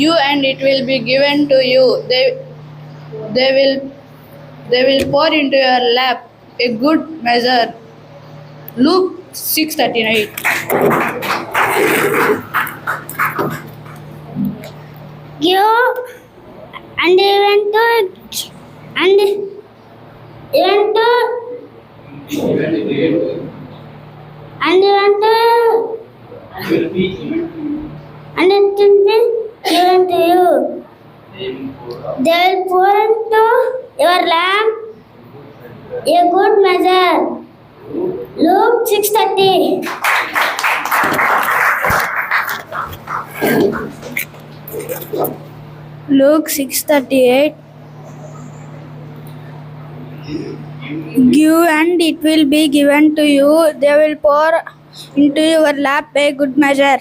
Give and it will be given to you. They will they will pour into your lap a good measure. Luke 6:38. Give and even to and even to and even to and it will be given to you. They will pour into your lamp a good measure. Luke 6:30. Luke 6:38. Give and it will be given to you. They will pour into your lap a good measure.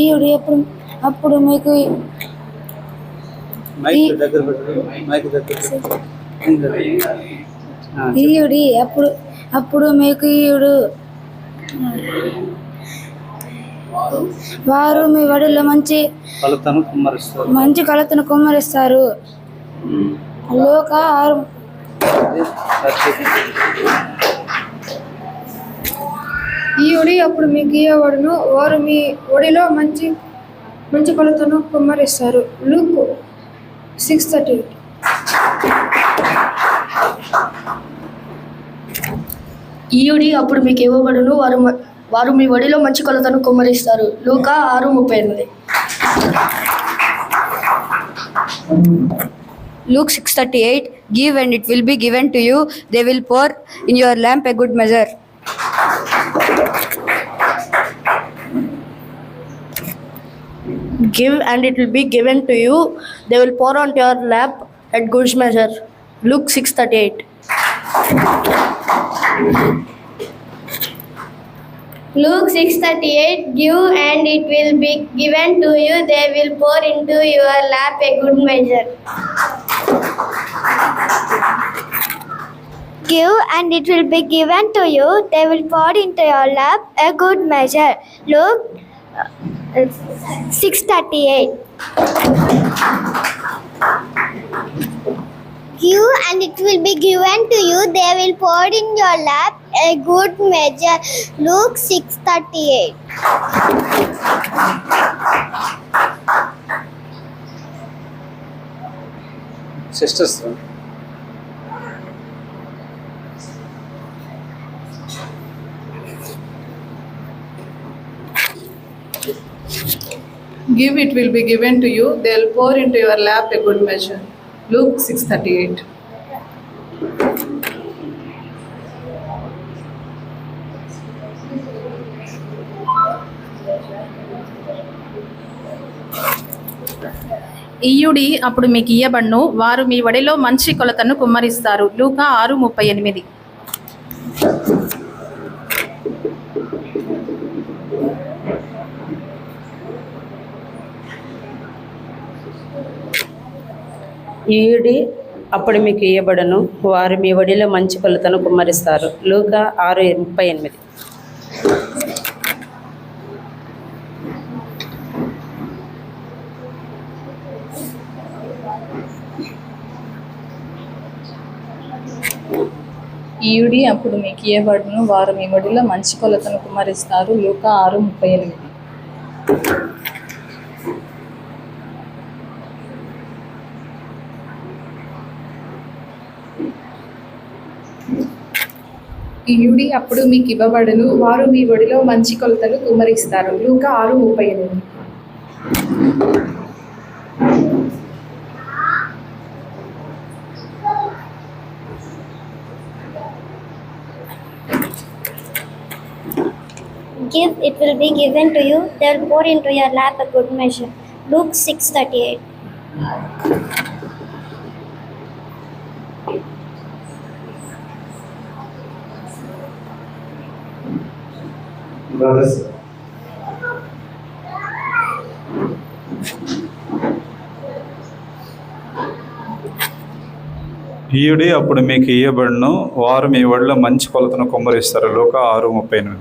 ఈయుడు అప్పుడు మీకు ఈయుడి అప్పుడు మీకు ఈయుడు వారు మీ వడిలో మంచి కలతను కుమ్మరిస్తారు. లోక 6. ఈయుడి అప్పుడు మీకు ఇయ్యబడును, వారు మీ ఒడిలో మంచి కొలతను కుమ్మరిస్తారు. లూక్ 6:38. ఈయుడి అప్పుడు మీకు ఇవ్వబడును, వారు మీ ఒడిలో మంచి కొలతను కుమ్మరిస్తారు. లూకా 6:38. Luke 6:38. Give and it will be given to you. They will pour in your lamp a good measure. Give and it will be given to you. They will pour onto your lap at good measure. Luke 6:38. Luke 6:38. Give and it will be given to you. They will pour into your lap a good measure. Give and it will be given to you. They will pour into your lap a good measure. Luke 6:38. Give and it will be given to you. They will pour in your lap a good measure. Luke 6:38. Sisters. Give, it will be given to you. They will pour into your lap a good measure. Luke 6:38. ఈయుడి అప్పుడు మీకు ఇయ్యబడును, వారు మీ వడిలో మంచి కొలతను కుమ్మరిస్తారు. లూకా 6:38. ఈయుడి అప్పుడు మీకు ఇయ్యబడను, వారు మీ వడిలో మంచి కొలతను కుమ్మరిస్తారు. లూకా 6:38. ఈయుడి అప్పుడు మీకు ఇయ్యబడును, వారు మీ వడిలో మంచి కొలతను కుమ్మరిస్తారు. లూకా 6:38. ఈయుడి అప్పుడు మీకు ఇవ్వబడును, వారు మీ ఒడిలో మంచి కొలతలు కుమ్మరిస్తారు. లూకా 6:38. Give, it will be given to you. They will pour into your lap a good measure. Luke 6:38. Brothers. ఈయుడి అప్పుడు మీకు ఇయ్యబడును వారు మీ ఒడిలో మంచి కొలతను కుమ్మరిస్తారు. లూకా 6:38.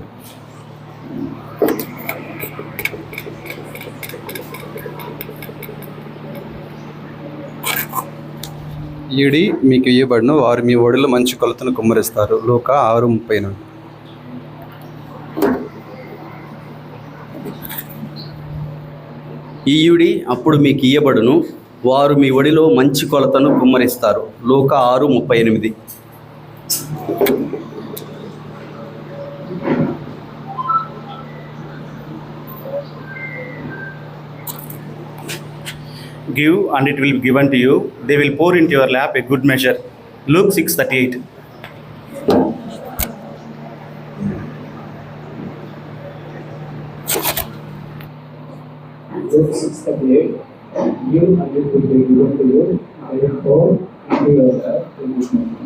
ఈడి మీకు ఇయ్యబడును వారు మీ ఒడిలో మంచి కొలతను కుమ్మరిస్తారు. లూకా 6:38. ఈయుడి అప్పుడు మీకు ఇయ్యబడును వారు మీ ఒడిలో మంచి కొలతను కుమ్మరిస్తారు. లూకా 6:38. Give and it will be given to you. They will pour into your lap a good measure. Luke 6:38. Luke 6:38. Give and it will be given to you. I will pour into your lap a good measure.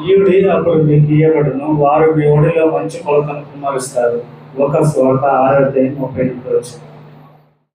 ఈయుడి అప్పుడు మీకు ఇయ్యబడును వారు మీ ఒడిలో మంచి కొలతను కుమ్మరిస్తారు. లూకా 6:38.